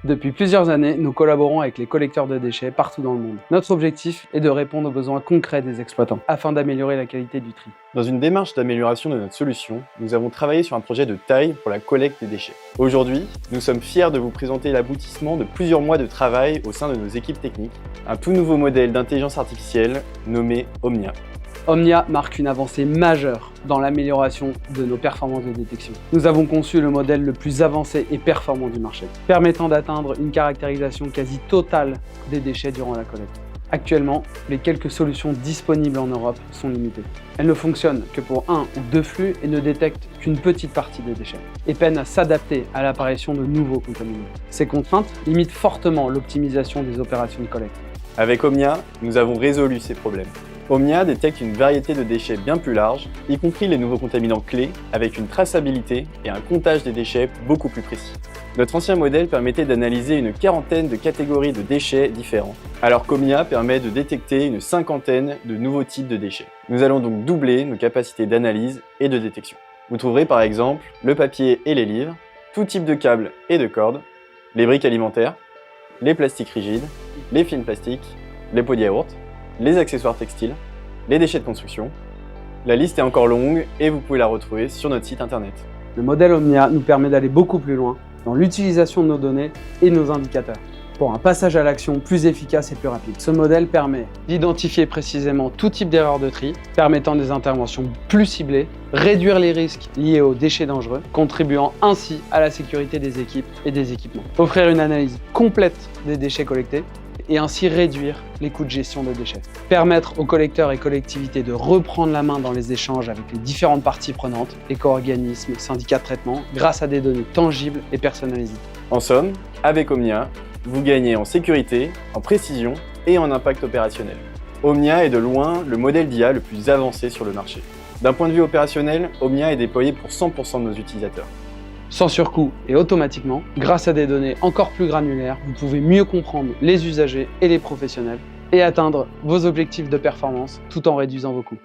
Depuis plusieurs années, nous collaborons avec les collecteurs de déchets partout dans le monde. Notre objectif est de répondre aux besoins concrets des exploitants, afin d'améliorer la qualité du tri. Dans une démarche d'amélioration de notre solution, nous avons travaillé sur un projet de taille pour la collecte des déchets. Aujourd'hui, nous sommes fiers de vous présenter l'aboutissement de plusieurs mois de travail au sein de nos équipes techniques, un tout nouveau modèle d'intelligence artificielle nommé Omnia. Omnia marque une avancée majeure dans l'amélioration de nos performances de détection. Nous avons conçu le modèle le plus avancé et performant du marché, permettant d'atteindre une caractérisation quasi totale des déchets durant la collecte. Actuellement, les quelques solutions disponibles en Europe sont limitées. Elles ne fonctionnent que pour un ou deux flux et ne détectent qu'une petite partie des déchets, et peinent à s'adapter à l'apparition de nouveaux contaminants. Ces contraintes limitent fortement l'optimisation des opérations de collecte. Avec Omnia, nous avons résolu ces problèmes. Omnia détecte une variété de déchets bien plus large, y compris les nouveaux contaminants clés, avec une traçabilité et un comptage des déchets beaucoup plus précis. Notre ancien modèle permettait d'analyser une quarantaine de catégories de déchets différents, alors qu'Omnia permet de détecter une cinquantaine de nouveaux types de déchets. Nous allons donc doubler nos capacités d'analyse et de détection. Vous trouverez par exemple le papier et les livres, tout type de câbles et de cordes, les briques alimentaires, les plastiques rigides, les films plastiques, les pots de yaourt, les accessoires textiles, les déchets de construction. La liste est encore longue et vous pouvez la retrouver sur notre site internet. Le modèle Omnia nous permet d'aller beaucoup plus loin dans l'utilisation de nos données et nos indicateurs, pour un passage à l'action plus efficace et plus rapide. Ce modèle permet d'identifier précisément tout type d'erreur de tri, permettant des interventions plus ciblées, réduire les risques liés aux déchets dangereux, contribuant ainsi à la sécurité des équipes et des équipements. Offrir une analyse complète des déchets collectés et ainsi réduire les coûts de gestion de déchets. Permettre aux collecteurs et collectivités de reprendre la main dans les échanges avec les différentes parties prenantes, éco-organismes, syndicats de traitement, grâce à des données tangibles et personnalisées. En somme, avec Omnia, vous gagnez en sécurité, en précision et en impact opérationnel. Omnia est de loin le modèle d'IA le plus avancé sur le marché. D'un point de vue opérationnel, Omnia est déployé pour 100% de nos utilisateurs. Sans surcoût et automatiquement, grâce à des données encore plus granulaires, vous pouvez mieux comprendre les usagers et les professionnels et atteindre vos objectifs de performance tout en réduisant vos coûts.